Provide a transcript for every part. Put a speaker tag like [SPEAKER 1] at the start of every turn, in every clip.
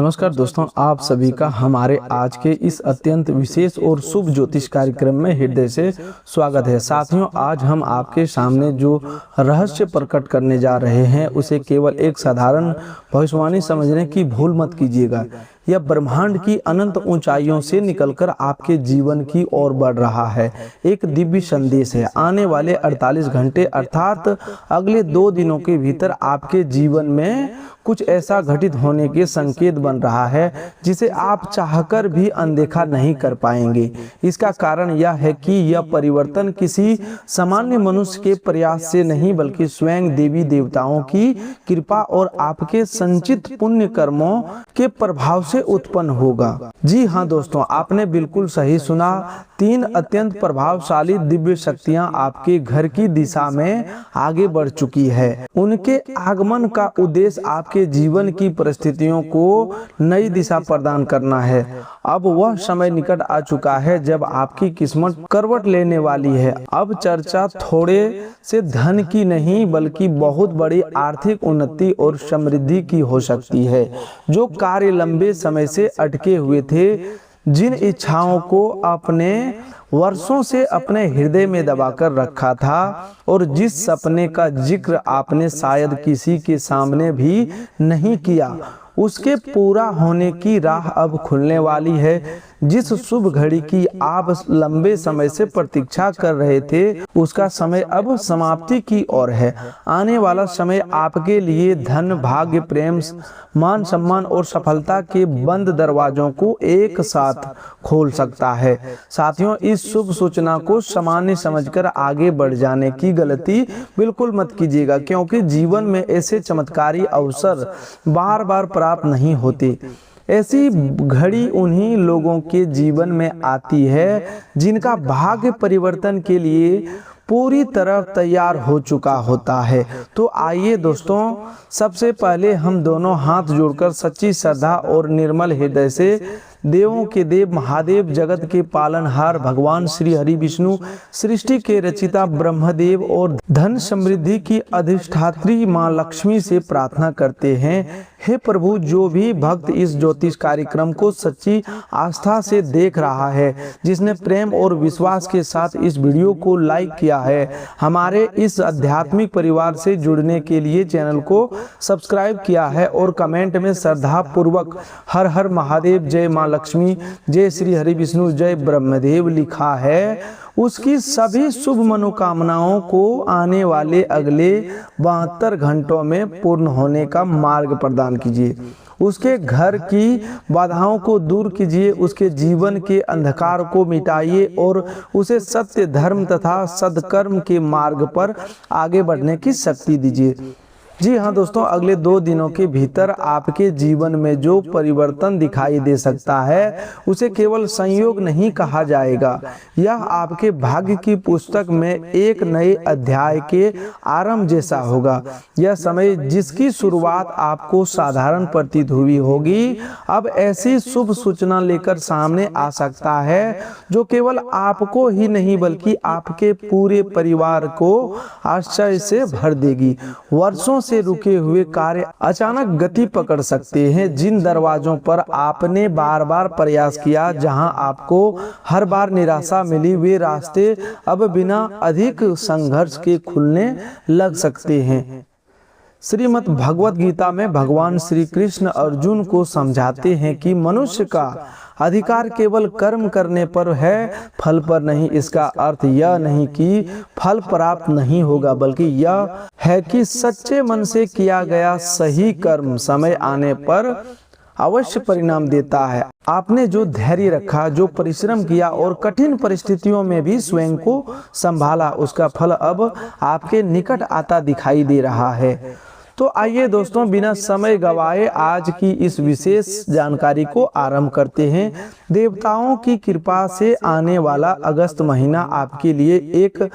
[SPEAKER 1] नमस्कार दोस्तों, आप सभी का हमारे आज के इस अत्यंत विशेष और शुभ ज्योतिष कार्यक्रम में हृदय से स्वागत है। साथियों, आज हम आपके सामने जो रहस्य प्रकट करने जा रहे हैं उसे केवल एक साधारण भविष्यवाणी समझने की भूल मत कीजिएगा। यह ब्रह्मांड की अनंत ऊंचाइयों से निकलकर आपके जीवन की ओर बढ़ रहा है। एक दिव्य संदेश है। आने वाले 48 घंटे अर्थात अगले 2 दिनों के भीतर आपके जीवन में कुछ ऐसा घटित होने के संकेत बन रहा है जिसे आप चाहकर भी अनदेखा नहीं कर पाएंगे। इसका कारण यह है कि यह परिवर्तन किसी सामान्य मनुष्य के प्रयास से नहीं बल्कि स्वयं देवी देवताओं की कृपा और आपके संचित पुण्य कर्मों के प्रभाव से उत्पन्न होगा। जी हाँ दोस्तों, आपने बिल्कुल सही सुना। 3 अत्यंत प्रभावशाली दिव्य शक्तियां आपके घर की दिशा में आगे बढ़ चुकी है। उनके आगमन का उद्देश्य आपके जीवन की परिस्थितियों को नई दिशा प्रदान करना है। अब वह समय निकट आ चुका है जब आपकी किस्मत करवट लेने वाली है। अब चर्चा थोड़े से धन की नहीं बल्कि बहुत बड़ी आर्थिक उन्नति और समृद्धि की हो सकती है। जो कार्य लंबे समय से अटके हुए थे, जिन इच्छाओं को अपने वर्षों से अपने हृदय में दबाकर रखा था और जिस सपने का जिक्र आपने शायद किसी के सामने भी नहीं किया, उसके पूरा होने की राह अब खुलने वाली है। जिस शुभ घड़ी की आप लंबे समय से प्रतीक्षा कर रहे थे, उसका समय अब समाप्ति की ओर है। आने वाला समय आपके लिए धन, भाग्य, प्रेम, मान सम्मान और सफलता के बंद दरवाजों को एक साथ खोल सकता है। साथियों, इस शुभ सूचना को सामान्य समझकर आगे बढ़ जाने की गलती बिल्कुल मत कीजिएगा, क्योंकि जीवन में ऐसे चमत्कारी अवसर बार बार प्राप्त नहीं होते। ऐसी घड़ी उन्हीं लोगों के जीवन में आती है जिनका भाग्य परिवर्तन के लिए पूरी तरह तैयार हो चुका होता है। तो आइए दोस्तों, सबसे पहले हम दोनों हाथ जोड़कर सच्ची श्रद्धा और निर्मल हृदय से देवों के देव महादेव, जगत के पालनहार भगवान श्री हरि विष्णु, सृष्टि के रचिता ब्रह्मदेव और धन समृद्धि की अधिष्ठात्री मां लक्ष्मी से प्रार्थना करते हैं। हे प्रभु, जो भी भक्त इस ज्योतिष कार्यक्रम को सच्ची आस्था से देख रहा है, जिसने प्रेम और विश्वास के साथ इस वीडियो को लाइक किया है, हमारे इस आध्यात्मिक परिवार से जुड़ने के लिए चैनल को सब्सक्राइब किया है और कमेंट में श्रद्धा पूर्वक हर हर महादेव, जय मां लक्ष्मी, जय श्री हरि विष्णु, जय ब्रह्मदेव लिखा है, उसकी सभी शुभ मनोकामनाओं को आने वाले अगले 72 घंटों में पूर्ण होने का मार्ग प्रदान कीजिए। उसके घर की बाधाओं को दूर कीजिए, उसके जीवन के अंधकार को मिटाइए और उसे सत्य, धर्म तथा सद्कर्म के मार्ग पर आगे बढ़ने की शक्ति दीजिए। जी हाँ दोस्तों, अगले 2 दिनों के भीतर आपके जीवन में जो परिवर्तन दिखाई दे सकता है उसे केवल संयोग नहीं कहा जाएगा। यह आपके भाग्य की पुस्तक में एक नए अध्याय के आरंभ जैसा होगा। यह समय जिसकी शुरुआत आपको साधारण प्रतीत हुई होगी, अब ऐसी शुभ सूचना लेकर सामने आ सकता है जो केवल आपको ही नहीं बल्कि आपके पूरे परिवार को आश्चर्य से भर देगी। वर्षों से रुके हुए कार्य अचानक गति पकड़ सकते हैं। जिन दरवाजों पर आपने बार बार प्रयास किया, जहां आपको हर बार निराशा मिली, वे रास्ते अब बिना अधिक संघर्ष के खुलने लग सकते हैं। श्रीमद् भगवत गीता में भगवान श्री कृष्ण अर्जुन को समझाते हैं कि मनुष्य का अधिकार केवल कर्म करने पर है, फल पर नहीं। इसका अर्थ यह नहीं कि फल प्राप्त नहीं होगा, बल्कि यह है कि सच्चे मन से किया गया सही कर्म समय आने पर अवश्य परिणाम देता है। आपने जो धैर्य रखा, जो परिश्रम किया और कठिन परिस्थितियों में भी स्वयं को संभाला, उसका फल अब आपके निकट आता दिखाई दे रहा है। तो आइए दोस्तों, बिना समय गवाए आज की इस विशेष जानकारी को आरंभ करते हैं। देवताओं की कृपा से आने वाला अगस्त महीना आपके लिए एक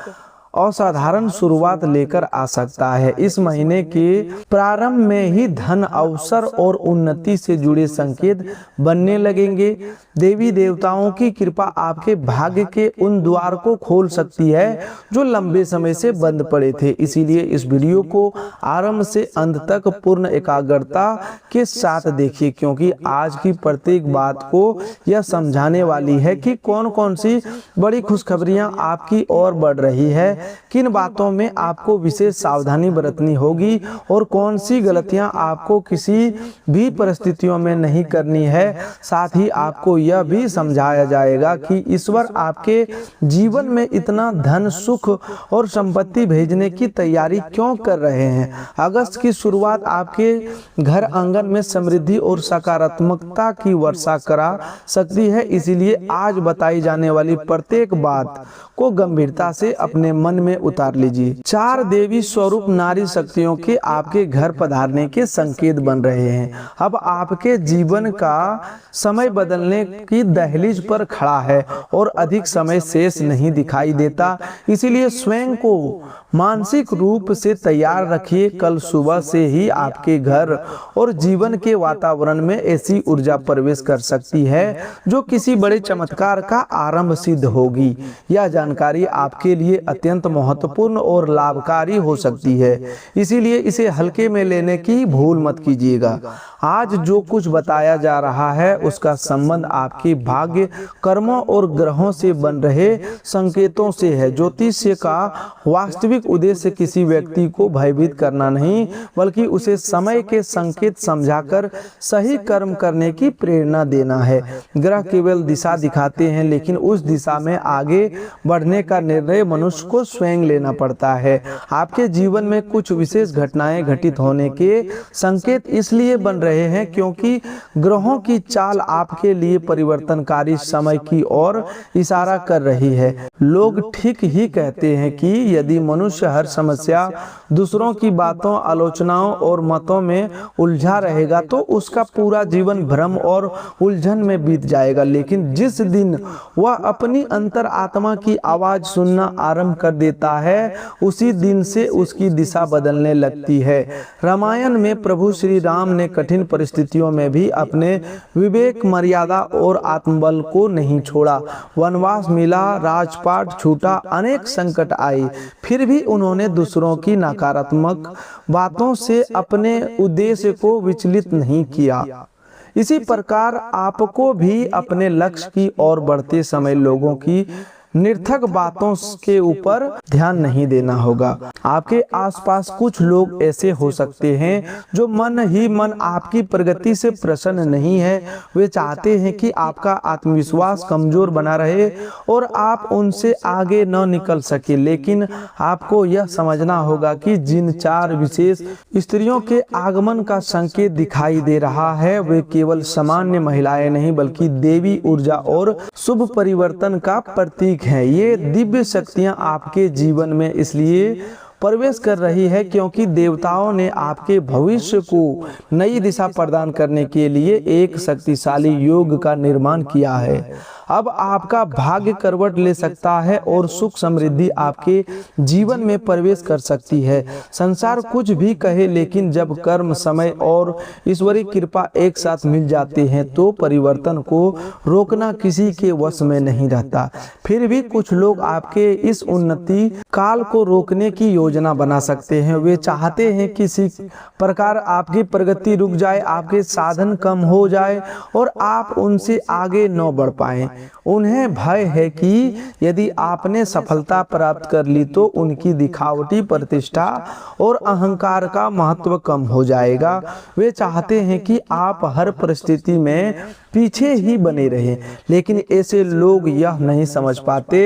[SPEAKER 1] असाधारण शुरुआत लेकर आ सकता है। इस महीने के प्रारंभ में ही धन, अवसर और उन्नति से जुड़े संकेत बनने लगेंगे। देवी देवताओं की कृपा आपके भाग्य के उन द्वार को खोल सकती है जो लंबे समय से बंद पड़े थे। इसीलिए इस वीडियो को आरंभ से अंत तक पूर्ण एकाग्रता के साथ देखिए, क्योंकि आज की प्रत्येक बात को यह समझाने वाली है कि कौन कौन सी बड़ी खुशखबरियां आपकी ओर बढ़ रही है, किन बातों में आपको विशेष सावधानी बरतनी होगी और कौन सी गलतियां आपको किसी भी परिस्थितियों में नहीं करनी है। साथ ही आपको यह भी समझाया जाएगा कि ईश्वर आपके जीवन में इतना धन, सुख और संपत्ति भेजने की तैयारी क्यों कर रहे हैं। अगस्त की शुरुआत आपके घर आंगन में समृद्धि और सकारात्मकता की वर्षा करा सकती है। इसीलिए आज बताई जाने वाली प्रत्येक बात को गंभीरता से अपने मन में उतार लीजिए। 4 देवी स्वरूप नारी शक्तियों के आपके घर पधारने के संकेत बन रहे हैं। अब आपके जीवन का समय बदलने की दहलीज पर खड़ा है और अधिक समय शेष नहीं दिखाई देता। इसीलिए स्वयं को मानसिक रूप से तैयार रखिए। कल सुबह से ही आपके घर और जीवन के वातावरण में ऐसी ऊर्जा प्रवेश कर सकती है जो किसी बड़े चमत्कार का आरंभ सिद्ध होगी। यह जानकारी आपके लिए अत्यंत महत्वपूर्ण और लाभकारी हो सकती है, इसीलिए इसे हल्के में लेने की भूल मत कीजिएगा। आज जो कुछ बताया जा रहा है उसका संबंध आपके भाग्य, कर्मों और ग्रहों से बन रहे संकेतों से है। ज्योतिष्य का वास्तविक उद्देश्य किसी व्यक्ति को भयभीत करना नहीं, बल्कि उसे समय के संकेत समझाकर सही कर्म करने की प्रेरणा देना है। ग्रह केवल दिशा दिखाते हैं, लेकिन उस दिशा में आगे बढ़ने का निर्णय मनुष्य को स्वयं लेना पड़ता है। आपके जीवन में कुछ विशेष घटनाएं घटित होने के संकेत इसलिए बन रहे हैं क्योंकि ग्रहों की चाल आपके लिए परिवर्तनकारी समय की ओर इशारा कर रही है। लोग ठीक ही कहते हैं कि यदि मनुष्य हर समस्या, दूसरों की बातों, आलोचनाओं और मतों में उलझा रहेगा तो उसका पूरा जीवन भ्रम और उलझन में बीत जाएगा। लेकिन जिस दिन वह अपनी अंतर आत्मा की आवाज सुनना आरंभ कर देता है, उसी दिन से उसकी दिशा बदलने लगती है। रामायण में प्रभु श्री राम ने कठिन परिस्थितियों में भी अपने विवेक, मर्यादा और आत्मबल को नहीं छोड़ा। वनवास मिला, राजपाट छूटा, अनेक संकट आए, फिर भी उन्होंने दूसरों की नकारात्मक बातों से अपने उद्देश्य को विचलित नहीं किया। इसी प्रकार आपको भी अपने लक्ष्य की ओर बढ़ते समय लोगों की निर्थक बातों के ऊपर ध्यान नहीं देना होगा। आपके आसपास कुछ लोग ऐसे हो सकते हैं जो मन ही मन आपकी प्रगति से प्रसन्न नहीं है। वे चाहते हैं कि आपका आत्मविश्वास कमजोर बना रहे और आप उनसे आगे न निकल सके। लेकिन आपको यह समझना होगा कि जिन 4 विशेष स्त्रियों के आगमन का संकेत दिखाई दे रहा है, वे केवल सामान्य महिलाएं नहीं बल्कि देवी ऊर्जा और शुभ परिवर्तन का प्रतीक है। ये दिव्य शक्तियां आपके जीवन में इसलिए प्रवेश कर रही है क्योंकि देवताओं ने आपके भविष्य को नई दिशा प्रदान करने के लिए एक शक्तिशाली योग का निर्माण किया है। अब आपका भाग्य करवट ले सकता है और सुख समृद्धि आपके जीवन में प्रवेश कर सकती है। संसार कुछ भी कहे, लेकिन जब कर्म, समय और ईश्वरीय कृपा एक साथ मिल जाते हैं तो परिवर्तन को रोकना किसी के वश में नहीं रहता। फिर भी कुछ लोग आपके इस उन्नति काल को रोकने की योजना बना सकते हैं। वे चाहते हैं किसी प्रकार आपकी प्रगति रुक जाए, आपके साधन कम हो जाए और आप उनसे आगे न बढ़ पाएं। उन्हें भय है कि यदि आपने सफलता प्राप्त कर ली तो उनकी दिखावटी प्रतिष्ठा और अहंकार का महत्व कम हो जाएगा। वे चाहते हैं कि आप हर परिस्थिति में पीछे ही बने रहें, लेकिन ऐसे लोग यह नहीं समझ पाते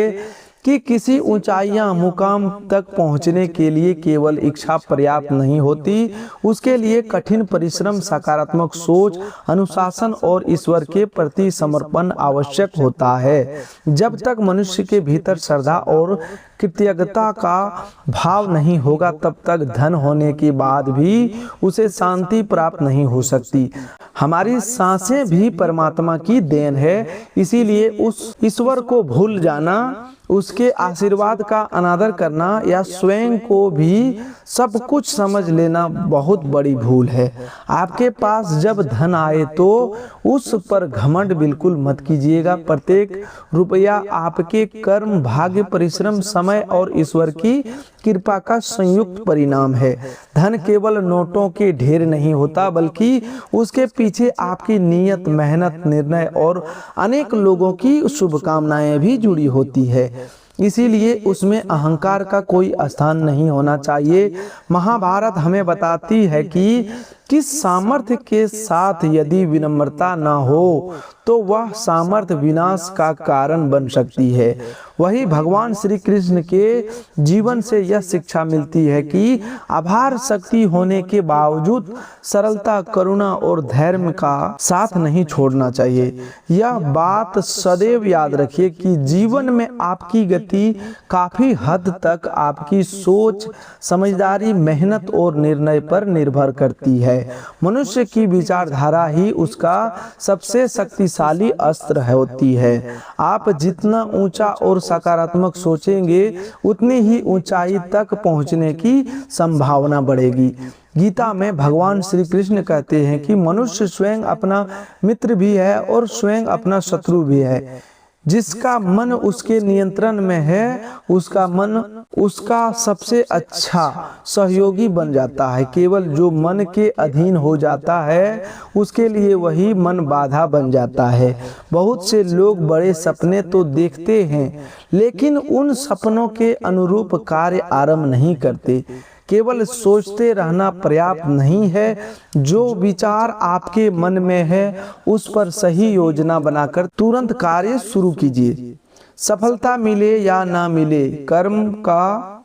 [SPEAKER 1] कि किसी ऊंचाइयां, मुकाम तक पहुंचने के लिए केवल इच्छा पर्याप्त नहीं होती, उसके लिए कठिन परिश्रम, सकारात्मक सोच, अनुशासन और ईश्वर के प्रति समर्पण आवश्यक होता है। जब तक मनुष्य के भीतर श्रद्धा और कृतज्ञता का भाव नहीं होगा, तब तक धन होने के बाद भी उसे शांति प्राप्त नहीं हो सकती। हमारी सांसें भी परमात्मा की देन है, इसीलिए उस ईश्वर को भूल जाना उसके आशीर्वाद का अनादर करना या स्वयं को भी सब कुछ समझ लेना बहुत बड़ी भूल है। आपके पास जब धन आए तो उस पर घमंड बिल्कुल मत कीजिएगा। प्रत्येक रुपया आपके कर्म, भाग्य, परिश्रम, समय और ईश्वर की कृपा का संयुक्त परिणाम है। धन केवल नोटों के ढेर नहीं होता, बल्कि उसके पीछे आपकी नियत, मेहनत, निर्णय और अनेक लोगों की शुभकामनाएं भी जुड़ी होती है। इसीलिए उसमें अहंकार का कोई स्थान नहीं होना चाहिए। महाभारत हमें बताती है कि किस सामर्थ्य के साथ यदि विनम्रता न हो तो वह सामर्थ्य विनाश का कारण बन सकती है। वही भगवान श्री कृष्ण के जीवन से यह शिक्षा मिलती है कि आभार शक्ति होने के बावजूद सरलता, करुणा और धैर्य का साथ नहीं छोड़ना चाहिए। यह बात सदैव याद रखिए कि जीवन में आपकी गति काफी हद तक आपकी सोच, समझदारी, मेहनत और निर्णय पर निर्भर करती है। मनुष्य की विचारधारा ही उसका सबसे शक्तिशाली अस्त्र होती है। आप जितना ऊंचा और सकारात्मक सोचेंगे, उतनी ही ऊंचाई तक पहुंचने की संभावना बढ़ेगी। गीता में भगवान श्री कृष्ण कहते हैं कि मनुष्य स्वयं अपना मित्र भी है और स्वयं अपना शत्रु भी है। जिसका मन उसके नियंत्रण में है, उसका मन उसका सबसे अच्छा सहयोगी बन जाता है। केवल जो मन के अधीन हो जाता है, उसके लिए वही मन बाधा बन जाता है। बहुत से लोग बड़े सपने तो देखते हैं, लेकिन उन सपनों के अनुरूप कार्य आरंभ नहीं करते। केवल सोचते रहना पर्याप्त नहीं है। जो विचार आपके मन में है, उस पर सही योजना बनाकर तुरंत कार्य शुरू कीजिए। सफलता मिले या ना मिले, कर्म का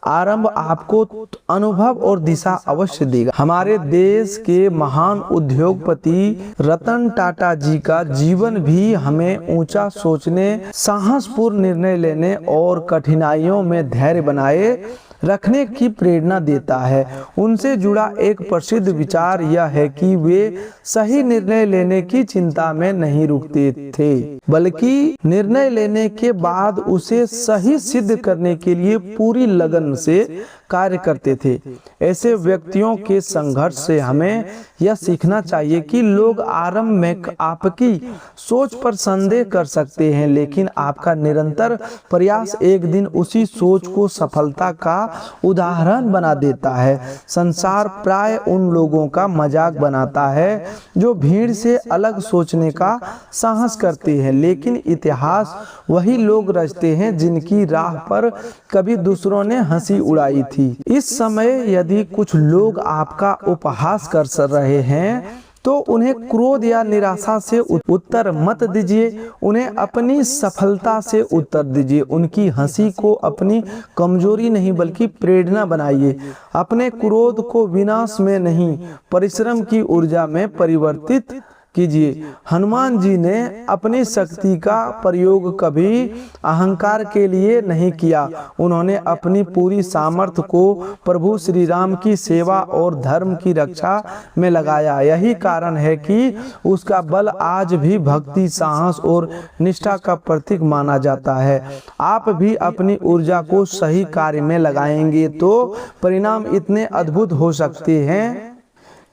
[SPEAKER 1] आरंभ आपको अनुभव और दिशा अवश्य देगा। हमारे देश के महान उद्योगपति रतन टाटा जी का जीवन भी हमें ऊंचा सोचने, साहसपूर्ण निर्णय लेने और कठिनाइयों में धैर्य बनाए रखने की प्रेरणा देता है। उनसे जुड़ा एक प्रसिद्ध विचार यह है कि वे सही निर्णय लेने की चिंता में नहीं रुकते थे, बल्कि निर्णय लेने के बाद उसे सही सिद्ध करने के लिए पूरी लगन से कार्य करते थे। ऐसे व्यक्तियों के संघर्ष से हमें यह सीखना चाहिए कि लोग आरंभ में आपकी सोच पर संदेह कर सकते हैं, लेकिन आपका निरंतर प्रयास एक दिन उसी सोच को सफलता का उदाहरण बना देता है। संसार प्राय उन लोगों का मजाक बनाता है जो भीड़ से अलग सोचने का साहस करते हैं, लेकिन इतिहास वही लोग रचते हैं जिनकी राह पर कभी दूसरों ने हंसी उड़ाई थी। इस समय यदि कुछ लोग आपका उपहास कर रहे हैं, तो उन्हें क्रोध या निराशा से उत्तर मत दीजिए, उन्हें अपनी सफलता से उत्तर दीजिए। उनकी हंसी को अपनी कमजोरी नहीं बल्कि प्रेरणा बनाइए। अपने क्रोध को विनाश में नहीं, परिश्रम की ऊर्जा में परिवर्तित कीजिए। हनुमान जी ने अपनी शक्ति का प्रयोग कभी अहंकार के लिए नहीं किया। उन्होंने अपनी पूरी सामर्थ्य को प्रभु श्री राम की सेवा और धर्म की रक्षा में लगाया। यही कारण है कि उसका बल आज भी भक्ति, साहस और निष्ठा का प्रतीक माना जाता है। आप भी अपनी ऊर्जा को सही कार्य में लगाएंगे तो परिणाम इतने अद्भुत हो सकते हैं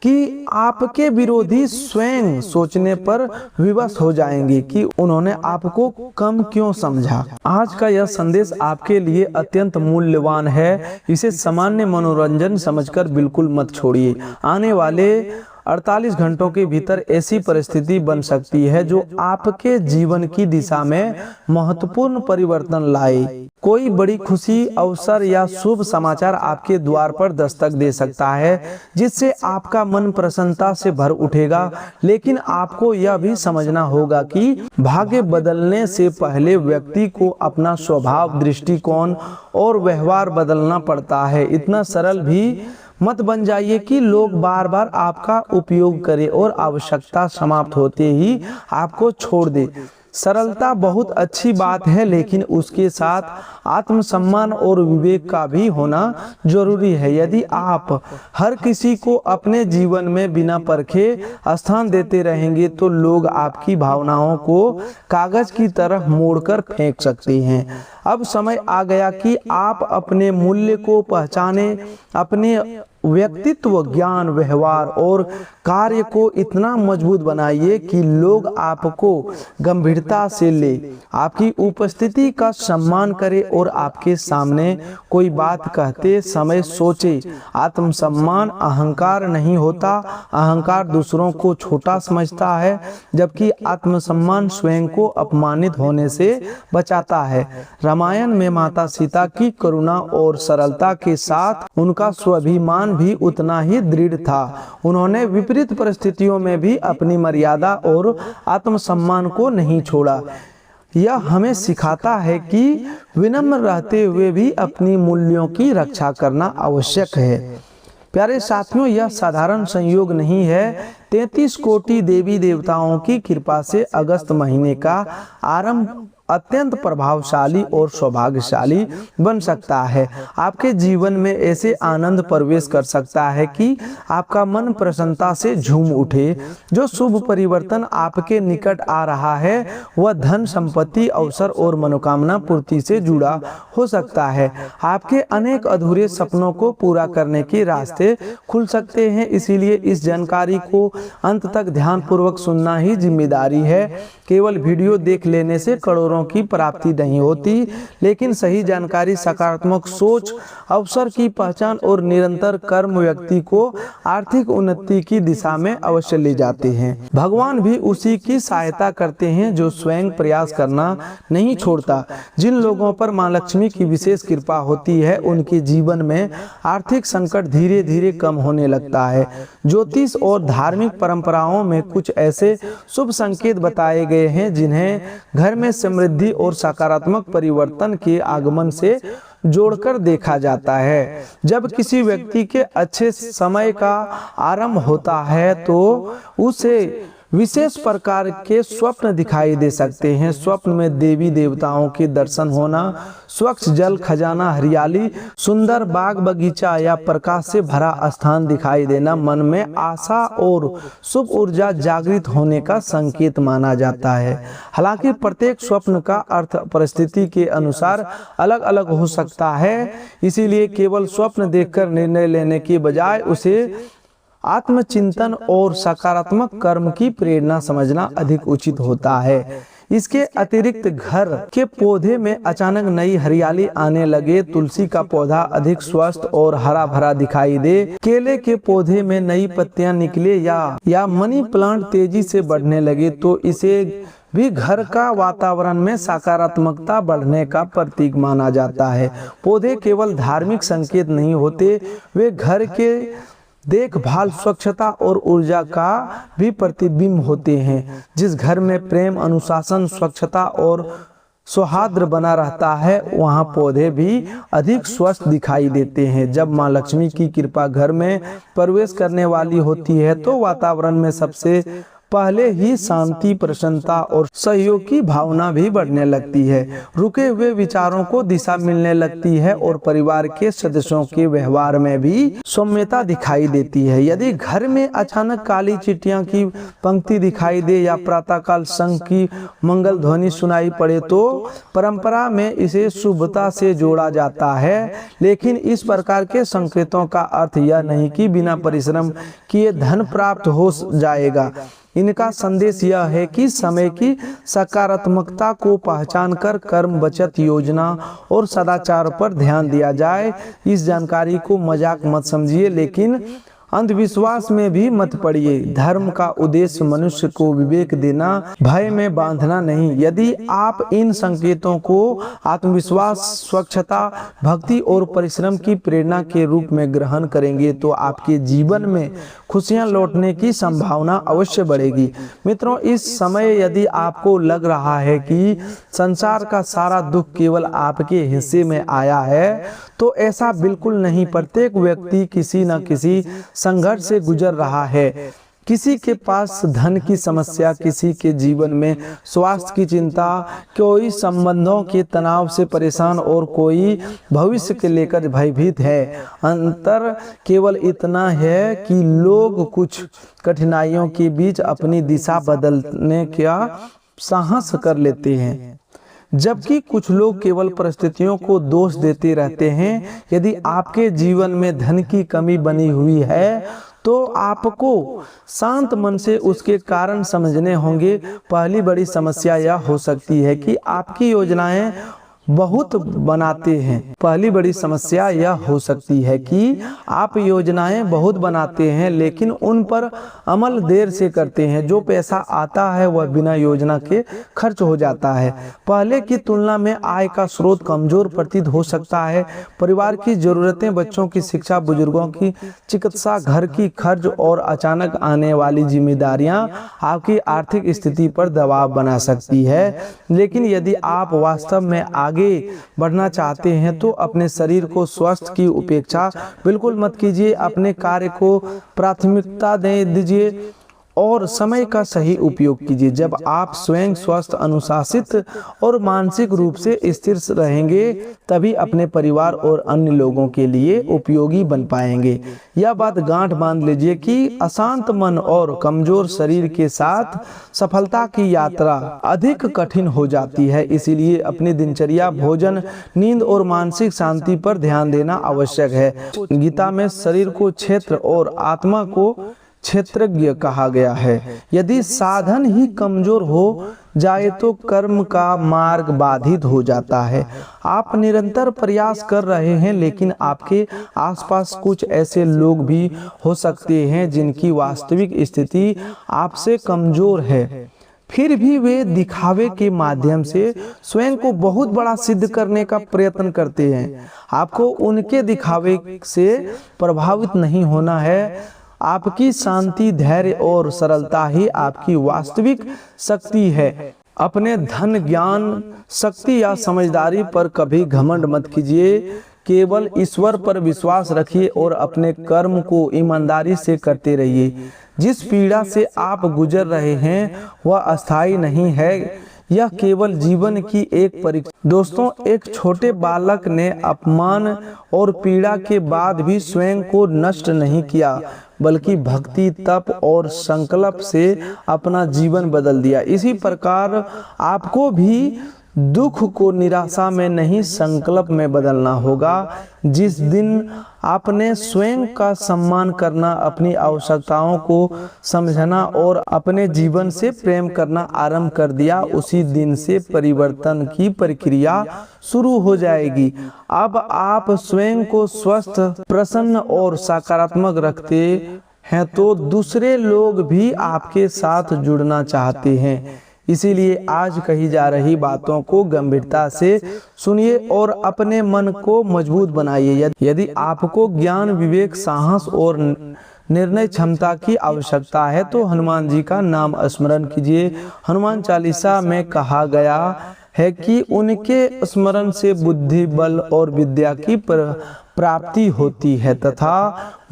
[SPEAKER 1] कि आपके विरोधी स्वयं सोचने पर विवश हो जाएंगे कि उन्होंने आपको कम क्यों समझा। आज का यह संदेश आपके लिए अत्यंत मूल्यवान है। इसे सामान्य मनोरंजन समझकर बिल्कुल मत छोड़िए। आने वाले 48 घंटों के भीतर ऐसी परिस्थिति बन सकती है जो आपके जीवन की दिशा में महत्वपूर्ण परिवर्तन लाए। कोई बड़ी खुशी, अवसर या शुभ समाचार आपके द्वार पर दस्तक दे सकता है, जिससे आपका मन प्रसन्नता से भर उठेगा। लेकिन आपको यह भी समझना होगा कि भाग्य बदलने से पहले व्यक्ति को अपना स्वभाव, दृष्टिकोण और व्यवहार बदलना पड़ता है। इतना सरल भी मत बन जाइए कि लोग बार बार आपका उपयोग करें और आवश्यकता समाप्त होते ही आपको छोड़ दे। सरलता बहुत अच्छी बात है, लेकिन उसके साथ आत्मसम्मान और विवेक का भी होना जरूरी है। यदि आप हर किसी को अपने जीवन में बिना परखे स्थान देते रहेंगे तो लोग आपकी भावनाओं को कागज की तरह मोड़कर फेंक सकते हैं। अब समय आ गया कि आप अपने मूल्य को पहचाने, अपने व्यक्तित्व, ज्ञान, व्यवहार और कार्य को इतना मजबूत बनाइए कि लोग आपको गंभीरता से ले, आपकी उपस्थिति का सम्मान करे और आपके सामने कोई बात कहते समय सोचे। आत्मसम्मान अहंकार नहीं होता। अहंकार दूसरों को छोटा समझता है, जबकि आत्मसम्मान स्वयं को अपमानित होने से बचाता है। रामायण में माता सीता की करुणा और सरलता के साथ उनका स्वाभिमान भी उतना ही दृढ़ था। उन्होंने विपरीत परिस्थितियों में भी अपनी मर्यादा और आत्मसम्मान को नहीं छोड़ा। यह हमें सिखाता है कि विनम्र रहते हुए भी अपनी मूल्यों की रक्षा करना आवश्यक है। प्यारे साथियों, यह साधारण संयोग नहीं है। 33 कोटि देवी देवताओं की कृपा से अगस्त महीने का आरंभ अत्यंत प्रभावशाली और सौभाग्यशाली बन सकता है। आपके जीवन में ऐसे आनंद प्रवेश कर सकता है कि आपका मन प्रसन्नता से झूम उठे। जो शुभ परिवर्तन आपके निकट आ रहा है वह धन, संपत्ति, अवसर और मनोकामना पूर्ति से जुड़ा हो सकता है। आपके अनेक अधूरे सपनों को पूरा करने के रास्ते खुल सकते हैं। इसीलिए इस जानकारी को अंत तक ध्यानपूर्वक सुनना ही जिम्मेदारी है। केवल वीडियो देख लेने से करोड़ों की प्राप्ति नहीं होती, लेकिन सही जानकारी, सकारात्मक सोच, अवसर की पहचान और निरंतर कर्म व्यक्ति को आर्थिक उन्नति की दिशा में अवश्य ले जाते हैं। भगवान भी उसी की सहायता करते हैं जो स्वयं प्रयास करना नहीं छोड़ता। जिन लोगों पर मां लक्ष्मी की विशेष कृपा होती है उनके जीवन में आर्थिक संकट धीरे धीरे कम होने लगता है। ज्योतिष और धार्मिक परंपराओं में कुछ ऐसे शुभ संकेत बताए गए हैं जिन्हें घर में समृद्धि और सकारात्मक परिवर्तन के आगमन से जोड़कर देखा जाता है। जब किसी व्यक्ति के अच्छे समय का आरंभ होता है तो उसे विशेष प्रकार के स्वप्न दिखाई दे सकते हैं। स्वप्न में देवी देवताओं के दर्शन होना, स्वच्छ जल खजाना, हरियाली, सुंदर बाग बगीचा या प्रकाश से भरा स्थान दिखाई देना मन में आशा और शुभ ऊर्जा जागृत होने का संकेत माना जाता है। हालांकि प्रत्येक स्वप्न का अर्थ परिस्थिति के अनुसार अलग अलग हो सकता है, इसीलिए केवल स्वप्न देखकर निर्णय लेने के बजाय उसे आत्मचिंतन और सकारात्मक कर्म की प्रेरणा समझना अधिक उचित होता है। इसके अतिरिक्त घर के पौधे में अचानक नई हरियाली आने लगे, तुलसी का पौधा अधिक स्वस्थ और हरा भरा दिखाई दे, केले के पौधे में नई पत्तियां निकले या मनी प्लांट तेजी से बढ़ने लगे तो इसे भी घर का वातावरण में सकारात्मकता बढ़ने का प्रतीक माना जाता है। पौधे केवल धार्मिक संकेत नहीं होते, वे घर के देखभाल, स्वच्छता और ऊर्जा का भी प्रतिबिंब होते हैं। जिस घर में प्रेम, अनुशासन, स्वच्छता और सौहार्द बना रहता है वहाँ पौधे भी अधिक स्वस्थ दिखाई देते हैं। जब माँ लक्ष्मी की कृपा घर में प्रवेश करने वाली होती है तो वातावरण में सबसे पहले ही शांति, प्रसन्नता और सहयोग की भावना भी बढ़ने लगती है। रुके हुए विचारों को दिशा मिलने लगती है और परिवार के सदस्यों के व्यवहार में भी सौम्यता दिखाई देती है। यदि घर में अचानक काली चिट्ठियों की पंक्ति दिखाई दे या प्रातःकाल शंख की मंगल ध्वनि सुनाई पड़े तो परंपरा में इसे शुभता से जोड़ा जाता है, लेकिन इस प्रकार के संकेतों का अर्थ यह नहीं कि बिना परिश्रम किए धन प्राप्त हो जाएगा। इनका संदेश यह है कि समय की सकारात्मकता को पहचान कर कर्म, बचत, योजना और सदाचार पर ध्यान दिया जाए। इस जानकारी को मजाक मत समझिए, लेकिन अंधविश्वास में भी मत पड़िए। धर्म का उद्देश्य मनुष्य को विवेक देना, भय में बांधना नहीं। यदि आप इन संकेतों को आत्मविश्वास, स्वच्छता, भक्ति और परिश्रम की प्रेरणा के रूप में ग्रहण करेंगे तो आपके जीवन में खुशियां लौटने की संभावना अवश्य बढ़ेगी। मित्रों, इस समय यदि आपको लग रहा है कि संसार का सारा दुख केवल आपके हिस्से में आया है तो ऐसा बिल्कुल नहीं। प्रत्येक व्यक्ति किसी न किसी संघर्ष से गुजर रहा है। किसी के पास धन की समस्या, किसी के जीवन में स्वास्थ्य की चिंता, कोई संबंधों के तनाव से परेशान और कोई भविष्य के लेकर भयभीत है। अंतर केवल इतना है कि लोग कुछ कठिनाइयों के बीच अपनी दिशा बदलने का साहस कर लेते हैं, जबकि कुछ लोग केवल परिस्थितियों को दोष देते रहते हैं। यदि आपके जीवन में धन की कमी बनी हुई है तो आपको शांत मन से उसके कारण समझने होंगे। पहली बड़ी समस्या यह हो सकती है कि आपकी योजनाएं बहुत बनाते हैं। पहली बड़ी समस्या यह हो सकती है कि आप योजनाएं बहुत बनाते हैं लेकिन उन पर अमल देर से करते हैं। जो पैसा आता है वह बिना योजना के खर्च हो जाता है। पहले की तुलना में आय का स्रोत कमजोर प्रतीत हो सकता है। परिवार की जरूरतें, बच्चों की शिक्षा, बुजुर्गों की चिकित्सा, घर की खर्च और अचानक आने वाली जिम्मेदारियां आपकी आर्थिक स्थिति पर दबाव बना सकती है। लेकिन यदि आप वास्तव में आगे बढ़ना चाहते हैं तो अपने शरीर को स्वस्थ की उपेक्षा बिल्कुल मत कीजिए। अपने कार्य को प्राथमिकता दीजिए और समय का सही उपयोग कीजिए। जब आप स्वयं स्वस्थ, अनुशासित और मानसिक रूप से स्थिर रहेंगे तभी अपने परिवार और अन्य लोगों के लिए उपयोगी बन पाएंगे। यह बात गांठ बांध लीजिए कि अशांत मन और कमजोर शरीर के साथ सफलता की यात्रा अधिक कठिन हो जाती है। इसीलिए अपनी दिनचर्या, भोजन, नींद और मानसिक शांति पर ध्यान देना आवश्यक है। गीता में शरीर को क्षेत्र और आत्मा को क्षेत्रज्ञ कहा गया है। यदि साधन ही कमजोर हो जाए तो कर्म का मार्ग बाधित हो जाता है। आप निरंतर प्रयास कर रहे हैं लेकिन आपके आसपास कुछ ऐसे लोग भी हो सकते हैं जिनकी वास्तविक स्थिति आपसे कमजोर है, फिर भी वे दिखावे के माध्यम से स्वयं को बहुत बड़ा सिद्ध करने का प्रयत्न करते हैं। आपको उनके दिखावे से प्रभावित नहीं होना है। आपकी शांति, धैर्य और सरलता ही आपकी वास्तविक शक्ति है। अपने धन, ज्ञान, शक्ति या समझदारी पर कभी घमंड मत कीजिए। केवल ईश्वर पर विश्वास रखिए और अपने कर्म को ईमानदारी से करते रहिए। जिस पीड़ा से आप गुजर रहे हैं वह अस्थायी नहीं है, यह केवल जीवन की एक परीक्षा। दोस्तों, एक छोटे बालक ने अपमान और पीड़ा के बाद भी स्वयं को नष्ट नहीं किया बल्कि भक्ति, तप और संकल्प से अपना जीवन बदल दिया। इसी प्रकार आपको भी दुख को निराशा में नहीं, संकल्प में बदलना होगा। जिस दिन आपने स्वयं का सम्मान करना, अपनी आवश्यकताओं को समझना और अपने जीवन से प्रेम करना आरंभ कर दिया, उसी दिन से परिवर्तन की प्रक्रिया शुरू हो जाएगी। अब आप स्वयं को स्वस्थ, प्रसन्न और सकारात्मक रखते हैं तो दूसरे लोग भी आपके साथ जुड़ना चाहते हैं। इसीलिए आज कही जा रही बातों को गंभीरता से सुनिए और अपने मन को मजबूत बनाइए। यदि आपको ज्ञान, विवेक, साहस और निर्णय क्षमता की आवश्यकता है तो हनुमान जी का नाम स्मरण कीजिए। हनुमान चालीसा में कहा गया है कि उनके स्मरण से बुद्धि, बल और विद्या की प्राप्ति होती है तथा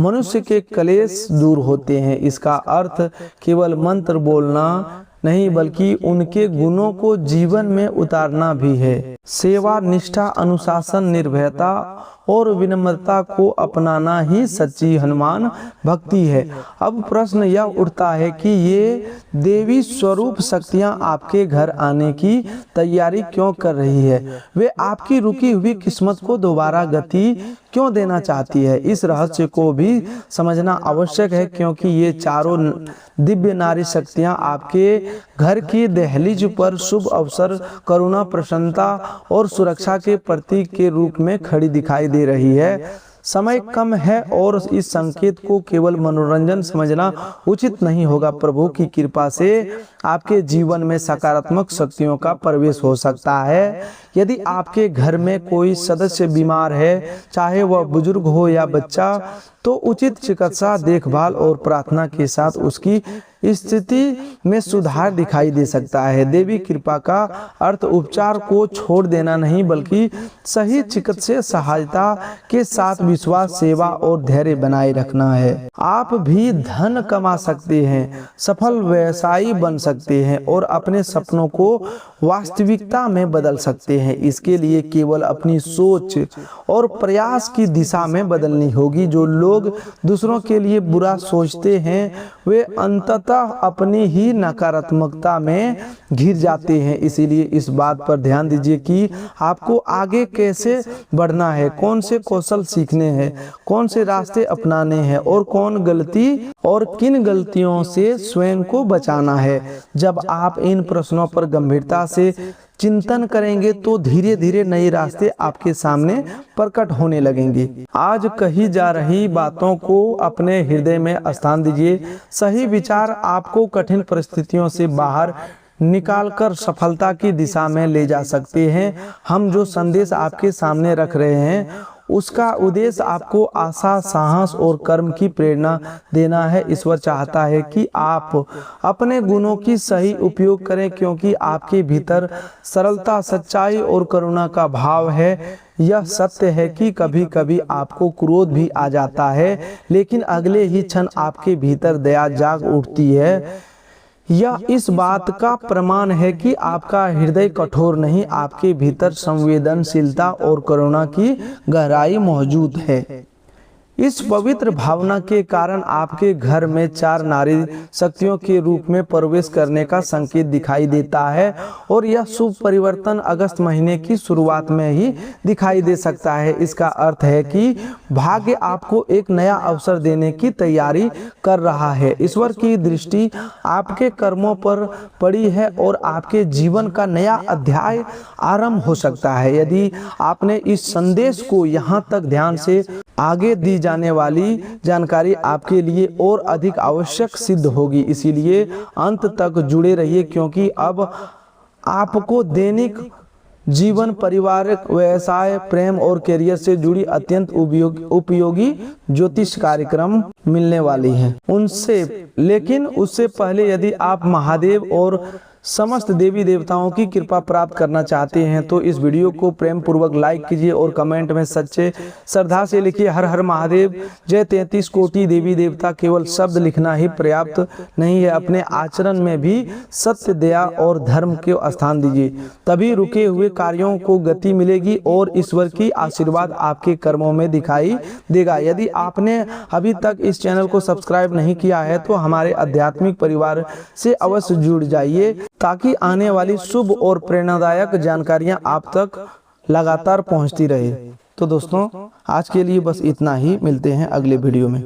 [SPEAKER 1] मनुष्य के क्लेश दूर होते हैं। इसका अर्थ केवल मंत्र बोलना नहीं बल्कि उनके गुणों को जीवन में उतारना भी है। सेवा, निष्ठा, अनुशासन, निर्भयता और विनम्रता को अपनाना ही सच्ची हनुमान भक्ति है। अब प्रश्न यह उठता है कि ये देवी स्वरूप शक्तियां आपके घर आने की तैयारी क्यों कर रही है? वे आपकी रुकी हुई किस्मत को दोबारा गति क्यों देना चाहती है? इस रहस्य को भी समझना आवश्यक है क्योंकि ये चारों दिव्य नारी शक्तियां आपके घर की दहलीज पर शुभ अवसर, करुणा, प्रसन्नता और सुरक्षा के प्रतीक के रूप में खड़ी दिखाई दे रही है। समय कम है और इस संकेत को केवल मनोरंजन समझना उचित नहीं होगा। प्रभु की कृपा से आपके जीवन में सकारात्मक शक्तियों का प्रवेश हो सकता है। यदि आपके घर में कोई सदस्य बीमार है, चाहे वह बुजुर्ग हो या बच्चा, तो उचित चिकित्सा देखभाल और प्रार्थना के साथ उसकी स्थिति में सुधार दिखाई दे सकता है। देवी कृपा का अर्थ उपचार को छोड़ देना नहीं, बल्कि सही चिकित्सीय सहायता के साथ विश्वास, सेवा और धैर्य बनाए रखना है। आप भी धन कमा सकते हैं, सफल व्यवसायी बन सकते हैं और अपने सपनों को वास्तविकता में बदल सकते हैं। इसके लिए केवल अपनी सोच और प्रयास की दिशा में बदलनी होगी। जो लोग दूसरों के लिए बुरा सोचते हैं वे अंततः अपनी ही नकारात्मकता में घिर जाते हैं। इसीलिए इस बात पर ध्यान दीजिए कि आपको आगे कैसे बढ़ना है, कौन से कौशल सीखने हैं, कौन से रास्ते अपनाने हैं और किन गलतियों से स्वयं को बचाना है। जब आप इन प्रश्नों पर गंभीरता से चिंतन करेंगे तो धीरे धीरे नए रास्ते आपके सामने प्रकट होने लगेंगे। आज कही जा रही बातों को अपने हृदय में स्थान दीजिए। सही विचार आपको कठिन परिस्थितियों से बाहर निकालकर सफलता की दिशा में ले जा सकते हैं। हम जो संदेश आपके सामने रख रहे हैं उसका उद्देश्य आपको आशा, साहस और कर्म की प्रेरणा देना है। ईश्वर चाहता है कि आप अपने गुणों की सही उपयोग करें, क्योंकि आपके भीतर सरलता, सच्चाई और करुणा का भाव है। यह सत्य है कि कभी कभी आपको क्रोध भी आ जाता है, लेकिन अगले ही क्षण आपके भीतर दया जाग उठती है। यह इस बात का प्रमाण है कि आपका हृदय कठोर नहीं, आपके भीतर संवेदनशीलता और करुणा की गहराई मौजूद है। इस पवित्र भावना के कारण आपके घर में 4 नारी शक्तियों के रूप में प्रवेश करने का संकेत दिखाई देता है और यह शुभ परिवर्तन अगस्त महीने की शुरुआत में ही दिखाई दे सकता है। इसका अर्थ है कि भाग्य आपको एक नया अवसर देने की तैयारी कर रहा है। ईश्वर की दृष्टि आपके कर्मों पर पड़ी है और आपके जीवन का नया अध्याय आरंभ हो सकता है। यदि आपने इस संदेश को यहाँ तक ध्यान से आगे दी जाने वाली जानकारी आपके लिए और अधिक आवश्यक सिद्ध होगी। इसीलिए अंत तक जुड़े रहिए, क्योंकि अब आपको दैनिक जीवन, पारिवारिक, व्यवसाय, प्रेम और करियर से जुड़ी अत्यंत उपयोगी ज्योतिष कार्यक्रम मिलने वाली हैं। लेकिन उससे पहले यदि आप महादेव और समस्त देवी देवताओं की कृपा प्राप्त करना चाहते हैं तो इस वीडियो को प्रेम पूर्वक लाइक कीजिए और कमेंट में सच्चे श्रद्धा से लिखिए हर हर महादेव, जय 33 कोटि देवी देवता। केवल शब्द लिखना ही पर्याप्त नहीं है, अपने आचरण में भी सत्य, दया और धर्म को स्थान दीजिए, तभी रुके हुए कार्यों को गति मिलेगी और ईश्वर की आशीर्वाद आपके कर्मों में दिखाई देगा। यदि आपने अभी तक इस चैनल को सब्सक्राइब नहीं किया है तो हमारे आध्यात्मिक परिवार से अवश्य जुड़ जाइए, ताकि आने वाली शुभ और प्रेरणादायक जानकारियां आप तक लगातार पहुंचती रहे। तो दोस्तों आज के लिए बस इतना ही, मिलते हैं अगले वीडियो में।